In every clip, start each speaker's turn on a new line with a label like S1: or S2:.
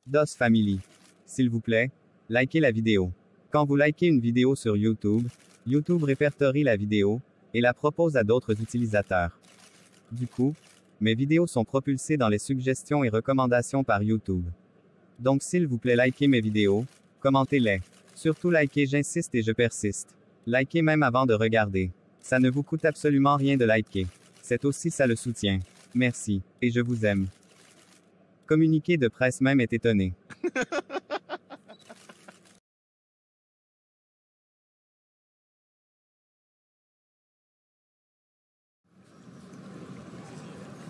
S1: DOS Family. S'il vous plaît, likez la vidéo. Quand vous likez une vidéo sur YouTube, YouTube répertorie la vidéo et la propose à d'autres utilisateurs. Du coup, mes vidéos sont propulsées dans les suggestions et recommandations par YouTube. Donc s'il vous plaît, likez mes vidéos, commentez-les. Surtout likez, j'insiste et je persiste. Likez même avant de regarder. Ça ne vous coûte absolument rien de liker. C'est aussi ça le soutien. Merci, et je vous aime. Communiqué de presse même est étonné.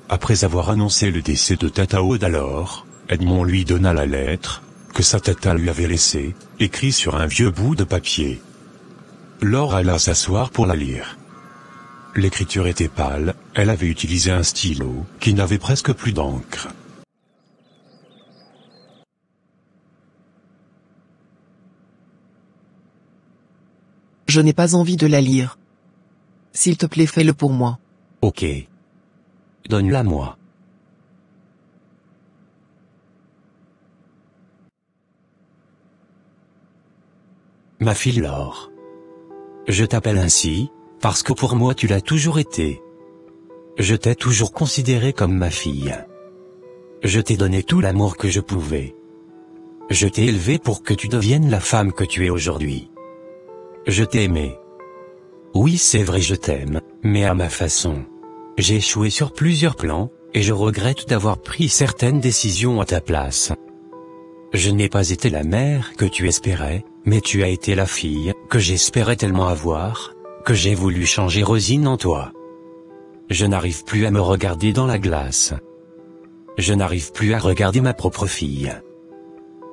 S2: Après avoir annoncé le décès de Tata Aude alors, Edmond lui donna la lettre, que sa tata lui avait laissée, écrite sur un vieux bout de papier. Laure alla s'asseoir pour la lire. L'écriture était pâle, elle avait utilisé un stylo, qui n'avait presque plus d'encre.
S3: Je n'ai pas envie de la lire. S'il te plaît, fais-le pour moi.
S2: Ok. Donne-la moi. Ma fille Laure. Je t'appelle ainsi, parce que pour moi tu l'as toujours été. Je t'ai toujours considérée comme ma fille. Je t'ai donné tout l'amour que je pouvais. Je t'ai élevée pour que tu deviennes la femme que tu es aujourd'hui. Je t'ai aimée. Oui, c'est vrai, je t'aime, mais à ma façon. J'ai échoué sur plusieurs plans, et je regrette d'avoir pris certaines décisions à ta place. Je n'ai pas été la mère que tu espérais, mais tu as été la fille que j'espérais tellement avoir, que j'ai voulu changer Rosine en toi. Je n'arrive plus à me regarder dans la glace. Je n'arrive plus à regarder ma propre fille.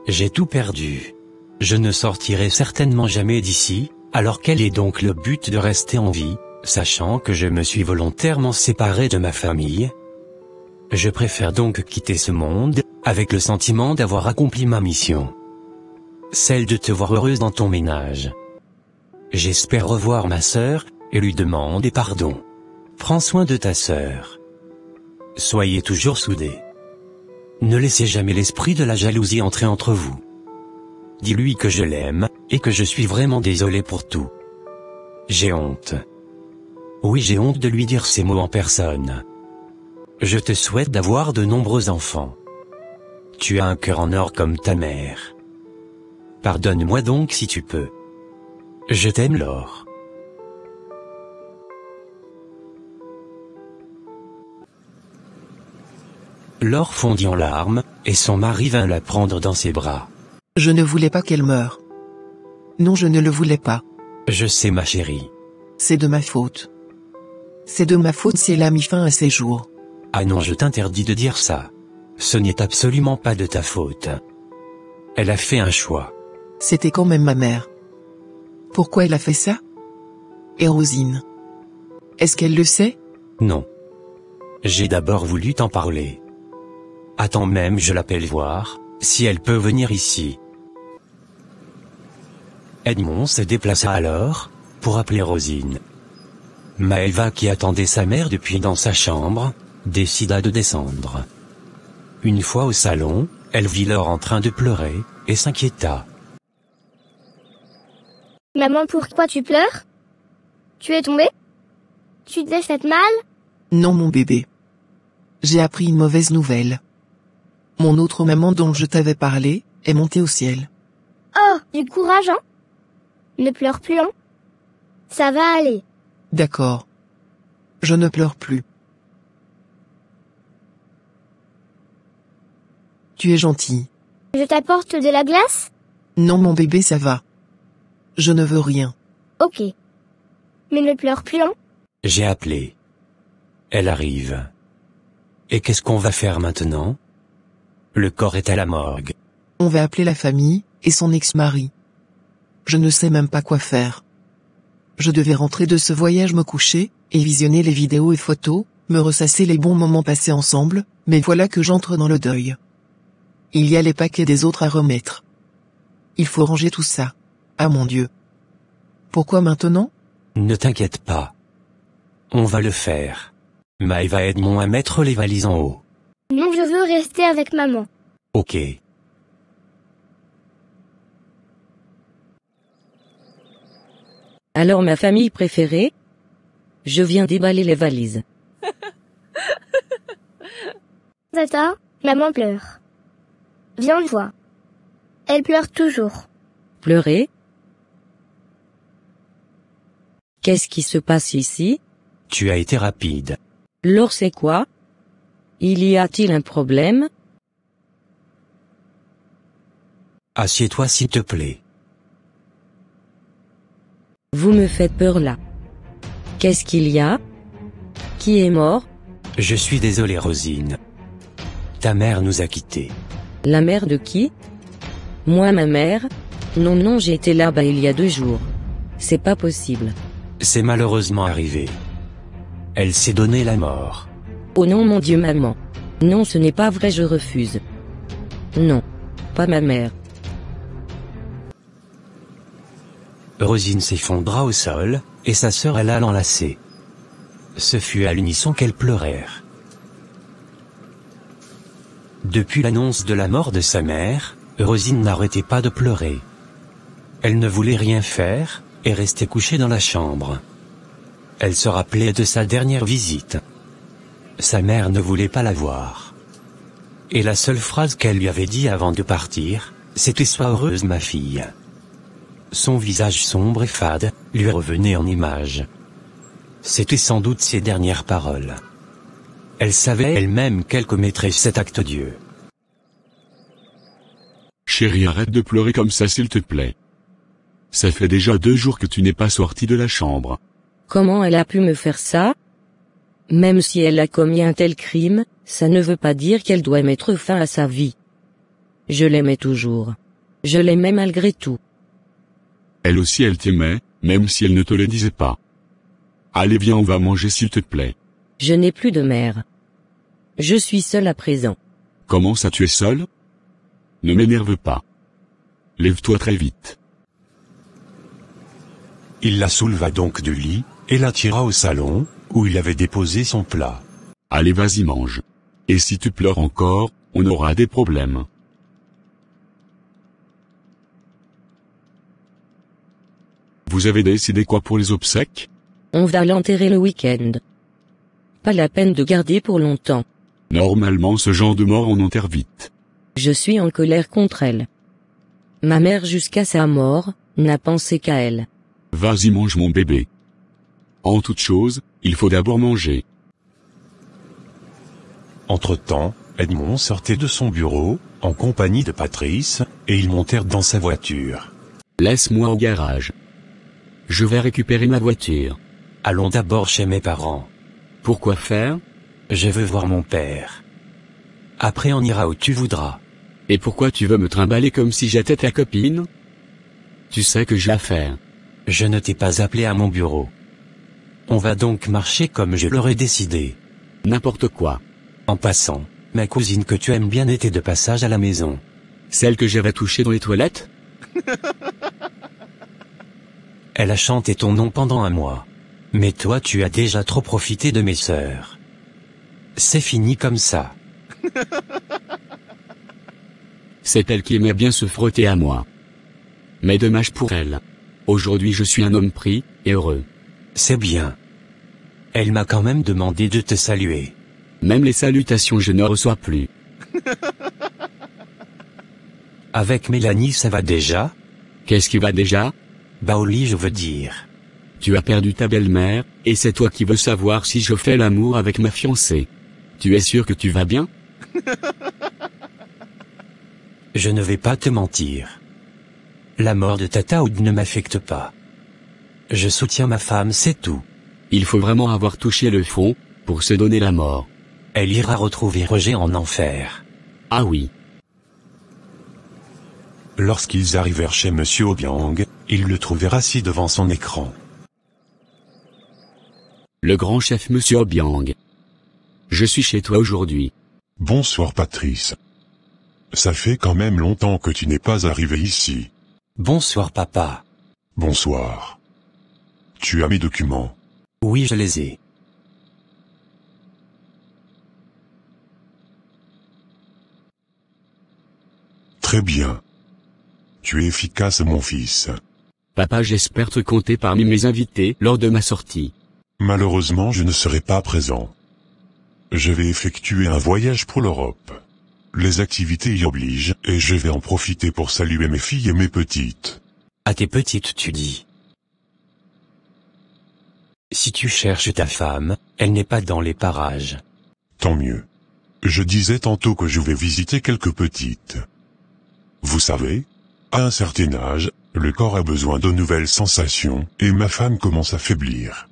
S2: J'ai tout perdu. Je ne sortirai certainement jamais d'ici, alors quel est donc le but de rester en vie, sachant que je me suis volontairement séparé de ma famille? Je préfère donc quitter ce monde, avec le sentiment d'avoir accompli ma mission. Celle de te voir heureuse dans ton ménage. J'espère revoir ma sœur, et lui demander pardon. Prends soin de ta sœur. Soyez toujours soudés. Ne laissez jamais l'esprit de la jalousie entrer entre vous. Dis-lui que je l'aime, et que je suis vraiment désolé pour tout. J'ai honte. Oui, j'ai honte de lui dire ces mots en personne. Je te souhaite d'avoir de nombreux enfants. Tu as un cœur en or comme ta mère. Pardonne-moi donc si tu peux. Je t'aime, Laure. Laure fondit en larmes, et son mari vint la prendre dans ses bras.
S3: Je ne voulais pas qu'elle meure. Non, je ne le voulais pas.
S2: Je sais, ma chérie.
S3: C'est de ma faute. C'est de ma faute si elle a mis fin à ses jours.
S2: Ah non, je t'interdis de dire ça. Ce n'est absolument pas de ta faute. Elle a fait un choix.
S3: C'était quand même ma mère. Pourquoi elle a fait ça? Et Rosine? Est-ce qu'elle le sait?
S2: Non. J'ai d'abord voulu t'en parler. Attends, même je l'appelle voir, si elle peut venir ici. Edmond se déplaça alors, pour appeler Rosine. Maëva, qui attendait sa mère depuis dans sa chambre, décida de descendre. Une fois au salon, elle vit Laure en train de pleurer, et s'inquiéta.
S4: Maman, pourquoi tu pleures? Tu es tombée? Tu t'es fait mal?
S3: Non, mon bébé. J'ai appris une mauvaise nouvelle. Mon autre maman dont je t'avais parlé, est montée au ciel.
S4: Oh, du courage, hein? Ne pleure plus, hein? Ça va aller.
S3: D'accord. Je ne pleure plus. Tu es gentil.
S4: Je t'apporte de la glace?
S3: Non, mon bébé, ça va. Je ne veux rien.
S4: Ok. Mais ne pleure plus, hein?
S2: J'ai appelé. Elle arrive. Et qu'est-ce qu'on va faire maintenant? Le corps est à la morgue.
S3: On va appeler la famille, et son ex-mari. Je ne sais même pas quoi faire. Je devais rentrer de ce voyage, me coucher, et visionner les vidéos et photos, me ressasser les bons moments passés ensemble, mais voilà que j'entre dans le deuil. Il y a les paquets des autres à remettre. Il faut ranger tout ça. Ah mon Dieu. Pourquoi maintenant?
S2: Ne t'inquiète pas. On va le faire. Maëva, aide-moi à mettre les valises en haut.
S4: Non, je veux rester avec maman.
S2: Ok.
S5: Alors ma famille préférée? Je viens déballer les valises.
S4: Tata, maman pleure. Viens le voir. Elle pleure toujours.
S5: Pleurer? Qu'est-ce qui se passe ici?
S2: Tu as été rapide.
S5: Laure, c'est quoi? Il y a-t-il un problème?
S2: Assieds-toi s'il te plaît.
S5: Vous me faites peur là. Qu'est-ce qu'il y a? Qui est mort?
S2: Je suis désolé Rosine. Ta mère nous a quittés.
S5: La mère de qui? Moi, ma mère? Non, j'étais là-bas il y a 2 jours. C'est pas possible.
S2: C'est malheureusement arrivé. Elle s'est donné la mort.
S5: Oh non mon Dieu maman. Non ce n'est pas vrai, je refuse. Non. Pas ma mère.
S2: Rosine s'effondra au sol, et sa sœur alla l'enlacer. Ce fut à l'unisson qu'elles pleurèrent. Depuis l'annonce de la mort de sa mère, Rosine n'arrêtait pas de pleurer. Elle ne voulait rien faire, et restait couchée dans la chambre. Elle se rappelait de sa dernière visite. Sa mère ne voulait pas la voir. Et la seule phrase qu'elle lui avait dit avant de partir, c'était « Sois heureuse ma fille ». Son visage sombre et fade, lui revenait en image. C'était sans doute ses dernières paroles. Elle savait elle-même qu'elle commettrait cet acte Dieu.
S6: Chérie, arrête de pleurer comme ça s'il te plaît. Ça fait déjà 2 jours que tu n'es pas sorti de la chambre.
S5: Comment elle a pu me faire ça? Même si elle a commis un tel crime, ça ne veut pas dire qu'elle doit mettre fin à sa vie. Je l'aimais toujours. Je l'aimais malgré tout.
S6: Elle aussi elle t'aimait, même si elle ne te le disait pas. Allez viens on va manger s'il te plaît.
S5: Je n'ai plus de mère. Je suis seule à présent.
S6: Comment ça tu es seul? Ne m'énerve pas. Lève-toi très vite.
S2: Il la souleva donc du lit, et la tira au salon, où il avait déposé son plat.
S6: Allez vas-y mange. Et si tu pleures encore, on aura des problèmes. Vous avez décidé quoi pour les obsèques?
S5: On va l'enterrer le week-end. Pas la peine de garder pour longtemps.
S6: Normalement ce genre de mort on enterre vite.
S5: Je suis en colère contre elle. Ma mère jusqu'à sa mort, n'a pensé qu'à elle.
S6: Vas-y mange mon bébé. En toute chose, il faut d'abord manger.
S2: Entre-temps, Edmond sortait de son bureau, en compagnie de Patrice, et ils montèrent dans sa voiture.
S7: Laisse-moi au garage. Je vais récupérer ma voiture.
S2: Allons d'abord chez mes parents.
S7: Pourquoi faire?
S2: Je veux voir mon père. Après on ira où tu voudras.
S7: Et pourquoi tu veux me trimballer comme si j'étais ta copine? Tu sais que j'ai affaire.
S2: Je ne t'ai pas appelé à mon bureau. On va donc marcher comme je l'aurais décidé.
S7: N'importe quoi.
S2: En passant, ma cousine que tu aimes bien était de passage à la maison.
S7: Celle que j'avais touchée dans les toilettes?
S2: Elle a chanté ton nom pendant 1 mois. Mais toi tu as déjà trop profité de mes sœurs. C'est fini comme ça.
S7: C'est elle qui aimait bien se frotter à moi. Mais dommage pour elle. Aujourd'hui je suis un homme pris, et heureux.
S2: C'est bien. Elle m'a quand même demandé de te saluer.
S7: Même les salutations je ne reçois plus.
S2: Avec Mélanie ça va déjà?
S7: Qu'est-ce qui va déjà?
S2: Bah au lit je veux dire.
S7: Tu as perdu ta belle-mère, et c'est toi qui veux savoir si je fais l'amour avec ma fiancée. Tu es sûr que tu vas bien?
S2: Je ne vais pas te mentir. La mort de Tata Oud ne m'affecte pas. Je soutiens ma femme, c'est tout.
S7: Il faut vraiment avoir touché le fond, pour se donner la mort.
S2: Elle ira retrouver Roger en enfer.
S7: Ah oui.
S2: Lorsqu'ils arrivèrent chez Monsieur Obiang, ils le trouvèrent assis devant son écran.
S7: Le grand chef Monsieur Obiang. Je suis chez toi aujourd'hui.
S8: Bonsoir Patrice. Ça fait quand même longtemps que tu n'es pas arrivé ici.
S2: Bonsoir papa.
S8: Bonsoir. Tu as mes documents.
S2: Oui je les ai.
S8: Très bien. Tu es efficace mon fils.
S7: Papa, j'espère te compter parmi mes invités lors de ma sortie.
S8: Malheureusement, je ne serai pas présent. Je vais effectuer un voyage pour l'Europe. Les activités y obligent, et je vais en profiter pour saluer mes filles et mes petites.
S2: À tes petites tu dis. Si tu cherches ta femme, elle n'est pas dans les parages.
S8: Tant mieux. Je disais tantôt que je vais visiter quelques petites. Vous savez, à un certain âge, le corps a besoin de nouvelles sensations, et ma femme commence à faiblir.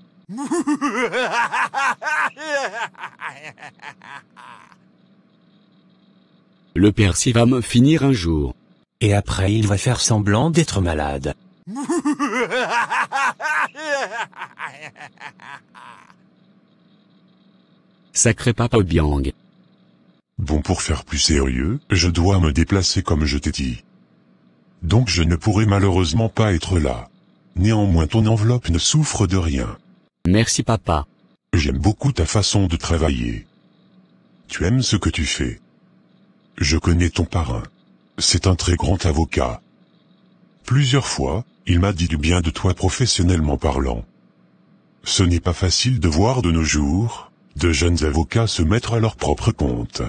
S7: Le Percy va me finir un jour.
S2: Et après il va faire semblant d'être malade.
S7: Sacré Papa Obiang.
S8: Bon, pour faire plus sérieux, je dois me déplacer comme je t'ai dit. Donc je ne pourrai malheureusement pas être là. Néanmoins ton enveloppe ne souffre de rien.
S7: Merci papa.
S8: J'aime beaucoup ta façon de travailler. Tu aimes ce que tu fais. Je connais ton parrain. C'est un très grand avocat. Plusieurs fois, il m'a dit du bien de toi professionnellement parlant. Ce n'est pas facile de voir de nos jours, de jeunes avocats se mettre à leur propre compte.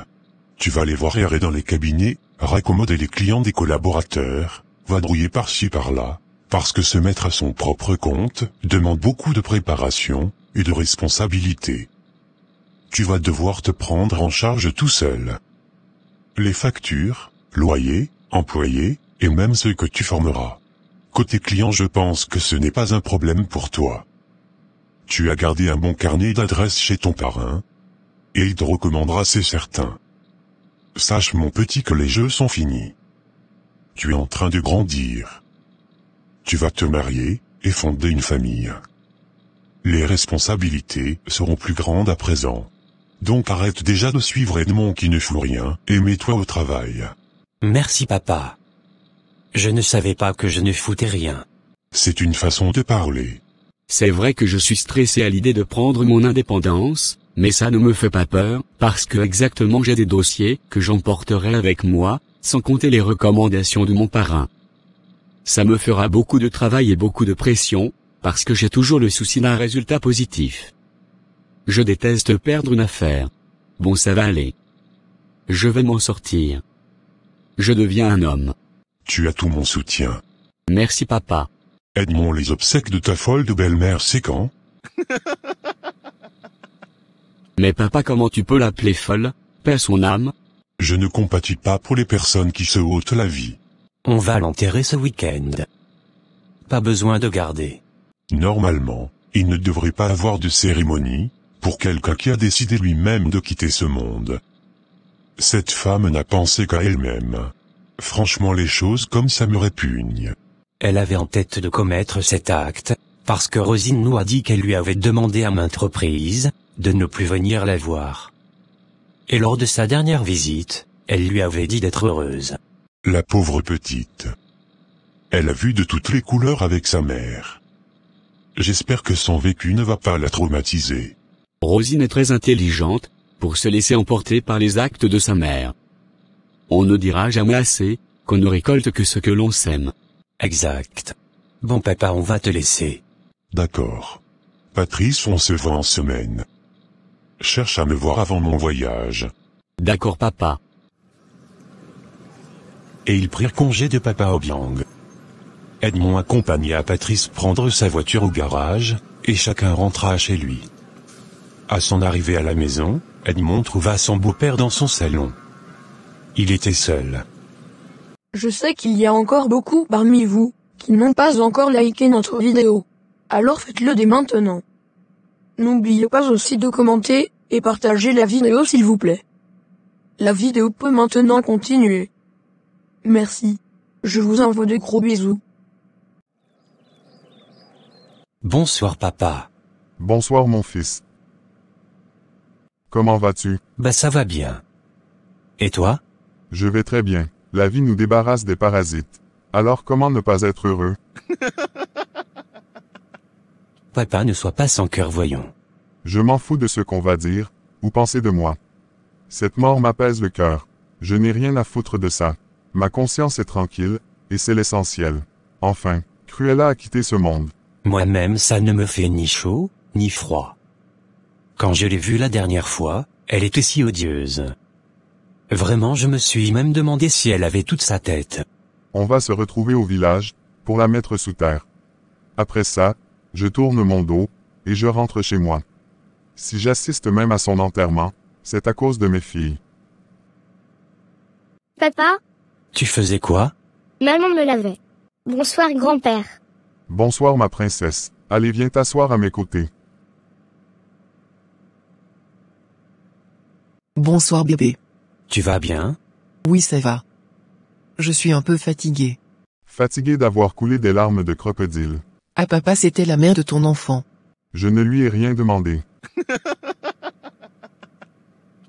S8: Tu vas les voir errer dans les cabinets, raccommoder les clients des collaborateurs, vadrouiller par-ci par-là, parce que se mettre à son propre compte demande beaucoup de préparation et de responsabilité. Tu vas devoir te prendre en charge tout seul. Les factures, loyers, employés, et même ceux que tu formeras. Côté client, je pense que ce n'est pas un problème pour toi. Tu as gardé un bon carnet d'adresses chez ton parrain, et il te recommandera, c'est certain. Sache mon petit que les jeux sont finis. Tu es en train de grandir. Tu vas te marier, et fonder une famille. Les responsabilités seront plus grandes à présent. Donc arrête déjà de suivre Edmond qui ne fout rien, et mets-toi au travail.
S2: Merci papa. Je ne savais pas que je ne foutais rien.
S8: C'est une façon de parler.
S7: C'est vrai que je suis stressé à l'idée de prendre mon indépendance, mais ça ne me fait pas peur, parce que exactement j'ai des dossiers que j'emporterai avec moi, sans compter les recommandations de mon parrain. Ça me fera beaucoup de travail et beaucoup de pression, parce que j'ai toujours le souci d'un résultat positif. Je déteste perdre une affaire. Bon, ça va aller. Je vais m'en sortir. Je deviens un homme.
S8: Tu as tout mon soutien.
S7: Merci papa.
S8: Edmond, les obsèques de ta folle de belle-mère, c'est quand?
S7: Mais papa, comment tu peux l'appeler folle? Paix à son âme.
S8: Je ne compatis pas pour les personnes qui se ôtent la vie.
S2: On va l'enterrer ce week-end. Pas besoin de garder.
S8: Normalement, il ne devrait pas avoir de cérémonie, pour quelqu'un qui a décidé lui-même de quitter ce monde. Cette femme n'a pensé qu'à elle-même. Franchement, les choses comme ça me répugnent.
S2: Elle avait en tête de commettre cet acte, parce que Rosine nous a dit qu'elle lui avait demandé à maintes reprises, de ne plus venir la voir. Et lors de sa dernière visite, elle lui avait dit d'être heureuse.
S8: La pauvre petite. Elle a vu de toutes les couleurs avec sa mère. J'espère que son vécu ne va pas la traumatiser.
S7: Rosine est très intelligente, pour se laisser emporter par les actes de sa mère. On ne dira jamais assez, qu'on ne récolte que ce que l'on sème.
S2: Exact. Bon papa, on va te laisser.
S8: D'accord. Patrice, on se voit en semaine. Cherche à me voir avant mon voyage.
S7: D'accord papa.
S2: Et ils prirent congé de papa Obiang. Edmond accompagna Patrice prendre sa voiture au garage, et chacun rentra chez lui. À son arrivée à la maison, Edmond trouva son beau-père dans son salon. Il était seul.
S9: Je sais qu'il y a encore beaucoup parmi vous, qui n'ont pas encore liké notre vidéo. Alors faites-le dès maintenant. N'oubliez pas aussi de commenter, et partager la vidéo s'il vous plaît. La vidéo peut maintenant continuer. Merci. Je vous envoie de gros bisous.
S2: Bonsoir papa.
S10: Bonsoir mon fils. Comment vas-tu?
S2: Bah ça va bien. Et toi?
S10: Je vais très bien. La vie nous débarrasse des parasites. Alors comment ne pas être heureux?
S2: Papa, ne sois pas sans cœur, voyons.
S10: Je m'en fous de ce qu'on va dire, ou penser de moi. Cette mort m'apaise le cœur. Je n'ai rien à foutre de ça. Ma conscience est tranquille, et c'est l'essentiel. Enfin, Cruella a quitté ce monde.
S2: Moi-même ça ne me fait ni chaud, ni froid. Quand je l'ai vue la dernière fois, elle était si odieuse. Vraiment je me suis même demandé si elle avait toute sa tête.
S10: On va se retrouver au village, pour la mettre sous terre. Après ça, je tourne mon dos, et je rentre chez moi. Si j'assiste même à son enterrement, c'est à cause de mes filles.
S4: Papa,
S2: Tu faisais quoi?
S4: maman me lavait. Bonsoir grand-père.
S10: Bonsoir ma princesse. Allez viens t'asseoir à mes côtés.
S3: Bonsoir bébé.
S2: Tu vas bien?
S3: Oui ça va. Je suis un peu fatigué.
S10: Fatigué d'avoir coulé des larmes de crocodile.
S3: Ah papa c'était la mère de ton enfant.
S10: Je ne lui ai rien demandé.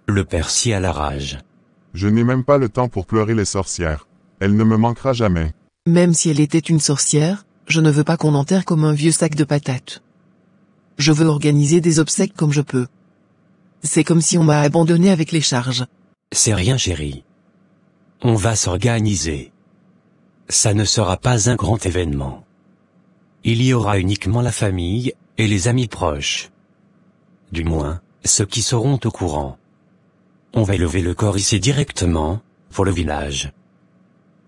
S2: Le père scie à la rage.
S10: Je n'ai même pas le temps pour pleurer les sorcières. Elle ne me manquera jamais.
S3: Même si elle était une sorcière, je ne veux pas qu'on enterre comme un vieux sac de patates. Je veux organiser des obsèques comme je peux. C'est comme si on m'a abandonné avec les charges.
S2: C'est rien chérie. On va s'organiser. Ça ne sera pas un grand événement. Il y aura uniquement la famille, et les amis proches. Du moins, ceux qui seront au courant. On va élever le corps ici directement, pour le village.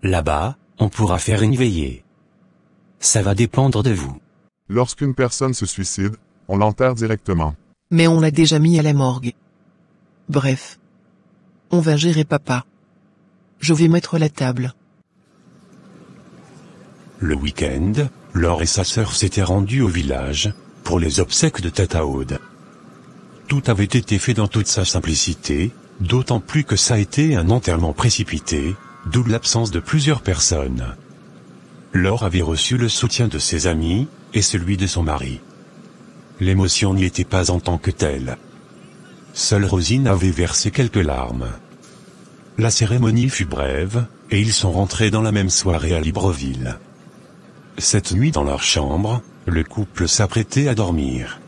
S2: Là-bas, on pourra faire une veillée. Ça va dépendre de vous.
S10: Lorsqu'une personne se suicide, on l'enterre directement.
S3: Mais on l'a déjà mis à la morgue. Bref. On va gérer papa. Je vais mettre la table.
S2: Le week-end, Laure et sa sœur s'étaient rendus au village, pour les obsèques de Tata Aude. Tout avait été fait dans toute sa simplicité, d'autant plus que ça a été un enterrement précipité, d'où l'absence de plusieurs personnes. Laure avait reçu le soutien de ses amis, et celui de son mari. L'émotion n'y était pas en tant que telle. Seule Rosine avait versé quelques larmes. La cérémonie fut brève, et ils sont rentrés dans la même soirée à Libreville. Cette nuit dans leur chambre, le couple s'apprêtait à dormir.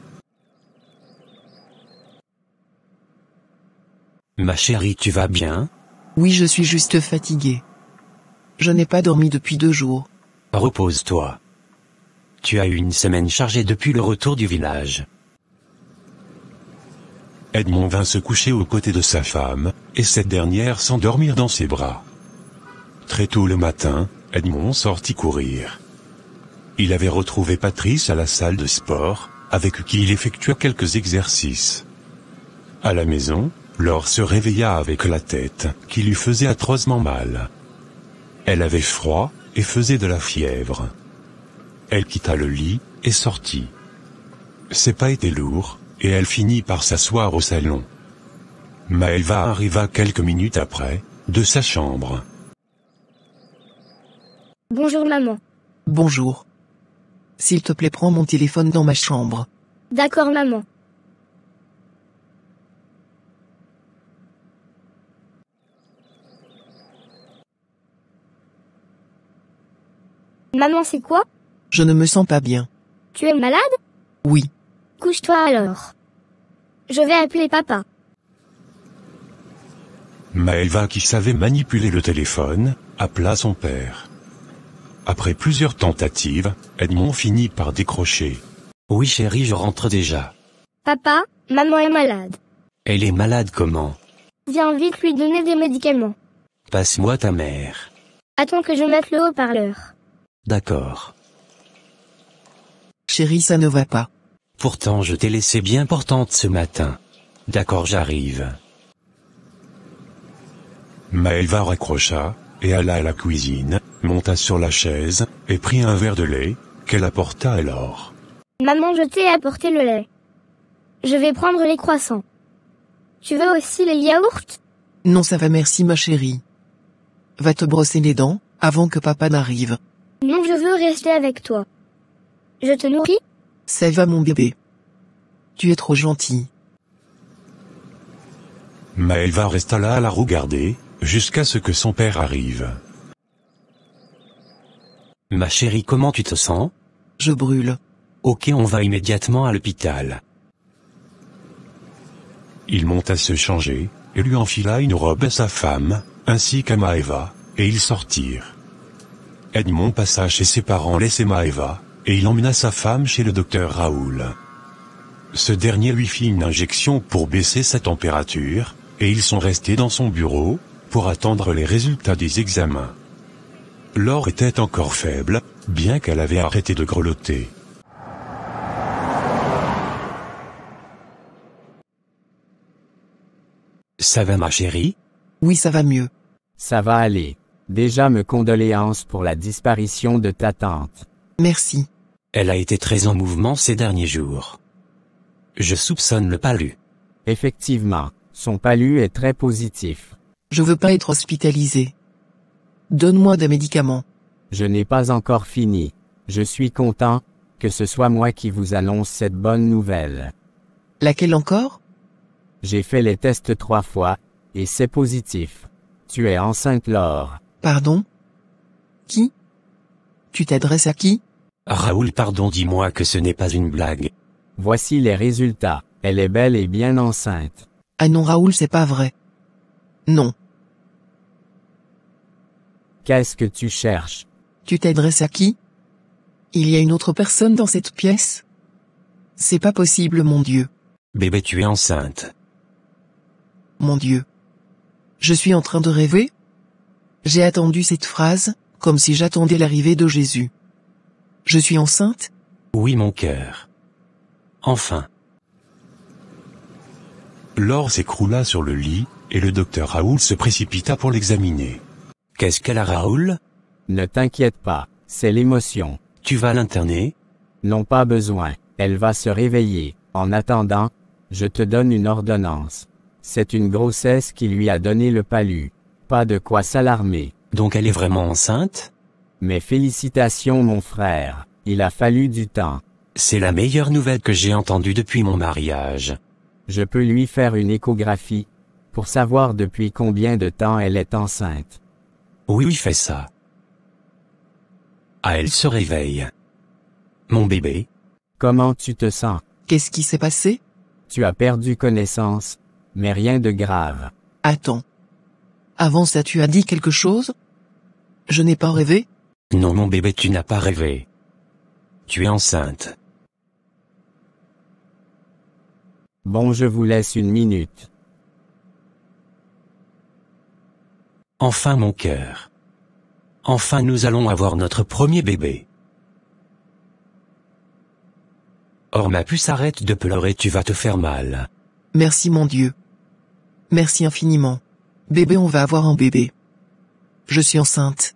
S2: Ma chérie, tu vas bien?
S3: Oui, je suis juste fatigué. Je n'ai pas dormi depuis 2 jours.
S2: Repose-toi. Tu as eu une semaine chargée depuis le retour du village. Edmond vint se coucher aux côtés de sa femme, et cette dernière s'endormir dans ses bras. Très tôt le matin, Edmond sortit courir. Il avait retrouvé Patrice à la salle de sport, avec qui il effectua quelques exercices. À la maison, Laure se réveilla avec la tête, qui lui faisait atrocement mal. Elle avait froid, et faisait de la fièvre. Elle quitta le lit, et sortit. Ses pas étaient lourds, et elle finit par s'asseoir au salon. Maëlva arriva quelques minutes après, de sa chambre.
S4: Bonjour maman.
S3: Bonjour. S'il te plaît prends mon téléphone dans ma chambre.
S4: D'accord maman. Maman c'est quoi?
S3: Je ne me sens pas bien.
S4: Tu es malade?
S3: Oui.
S4: Couche-toi alors. Je vais appeler papa.
S2: Maëlva, qui savait manipuler le téléphone, appela son père. Après plusieurs tentatives, Edmond finit par décrocher. Oui chérie, je rentre déjà.
S4: Papa, maman est malade.
S2: Elle est malade comment?
S4: Viens vite lui donner des médicaments.
S2: Passe-moi ta mère.
S4: Attends que je mette le haut-parleur.
S2: D'accord.
S3: Chérie, ça ne va pas.
S2: Pourtant je t'ai laissé bien portante ce matin. D'accord, j'arrive. Maëlva raccrocha, et alla à la cuisine, monta sur la chaise, et prit un verre de lait, qu'elle apporta alors.
S4: Maman, je t'ai apporté le lait. Je vais prendre les croissants. Tu veux aussi les yaourts?
S3: Non ça va merci ma chérie. Va te brosser les dents, avant que papa n'arrive.
S4: Non, je veux rester avec toi. Je te nourris?
S3: Ça va mon bébé. Tu es trop gentil.
S2: Maëlva resta là à la regarder, jusqu'à ce que son père arrive. Ma chérie, comment tu te sens?
S3: Je brûle.
S2: Ok, on va immédiatement à l'hôpital. Il monta se changer, et lui enfila une robe à sa femme, ainsi qu'à Maëva, et ils sortirent.
S8: Edmond passa chez ses parents laissés Maeva, et il emmena sa femme chez le docteur Raoul. Ce dernier lui fit une injection pour baisser sa température, et ils sont restés dans son bureau, pour attendre les résultats des examens. Laure était encore faible, bien qu'elle avait arrêté de grelotter.
S2: Ça va ma chérie?
S3: Oui, ça va mieux.
S11: Ça va aller. Déjà mes condoléances pour la disparition de ta tante.
S3: Merci.
S2: Elle a été très en mouvement ces derniers jours. Je soupçonne le palu.
S11: Effectivement, son palu est très positif.
S3: Je veux pas être hospitalisé. Donne-moi des médicaments.
S11: Je n'ai pas encore fini. Je suis content que ce soit moi qui vous annonce cette bonne nouvelle.
S3: Laquelle encore?
S11: J'ai fait les tests 3 fois, et c'est positif. Tu es enceinte, Laure.
S3: Pardon? Qui? Tu t'adresses à qui?
S2: Raoul, pardon, dis-moi que ce n'est pas une blague.
S11: Voici les résultats. Elle est belle et bien enceinte.
S3: Ah non Raoul, c'est pas vrai. Non.
S11: Qu'est-ce que tu cherches?
S3: Tu t'adresses à qui? Il y a une autre personne dans cette pièce? C'est pas possible, mon Dieu.
S2: Bébé, tu es enceinte.
S3: Mon Dieu. Je suis en train de rêver? J'ai attendu cette phrase, comme si j'attendais l'arrivée de Jésus. Je suis enceinte?
S2: Oui, mon cœur. Enfin.
S8: Laure s'écroula sur le lit, et le docteur Raoul se précipita pour l'examiner.
S2: Qu'est-ce qu'elle a, Raoul?
S11: Ne t'inquiète pas, c'est l'émotion.
S2: Tu vas l'interner?
S11: Non, pas besoin, elle va se réveiller. En attendant, je te donne une ordonnance. C'est une grossesse qui lui a donné le palu. Pas de quoi s'alarmer.
S2: Donc elle est vraiment enceinte?
S11: Mes félicitations, mon frère. Il a fallu du temps.
S2: C'est la meilleure nouvelle que j'ai entendue depuis mon mariage.
S11: Je peux lui faire une échographie, pour savoir depuis combien de temps elle est enceinte.
S2: Oui, fais ça. Ah, elle se réveille. Mon bébé?
S11: Comment tu te sens?
S3: Qu'est-ce qui s'est passé?
S11: Tu as perdu connaissance, mais rien de grave.
S3: Attends. Avant ça, tu as dit quelque chose? Je n'ai pas rêvé?
S2: Non, mon bébé, tu n'as pas rêvé. Tu es enceinte.
S11: Bon, je vous laisse une minute.
S2: Enfin, mon cœur. Enfin, nous allons avoir notre premier bébé. Or, ma puce, arrête de pleurer, tu vas te faire mal.
S3: Merci, mon Dieu. Merci infiniment. Bébé, on va avoir un bébé. Je suis enceinte.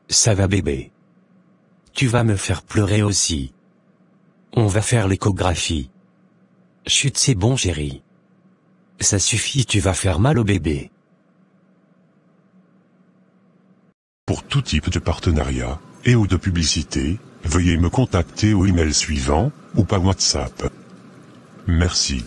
S2: Ça va, bébé. Tu vas me faire pleurer aussi. On va faire l'échographie. Chut, c'est bon, chérie. Ça suffit, tu vas faire mal au bébé.
S8: Pour tout type de partenariat, et ou de publicité, veuillez me contacter au email suivant, ou par WhatsApp. Merci.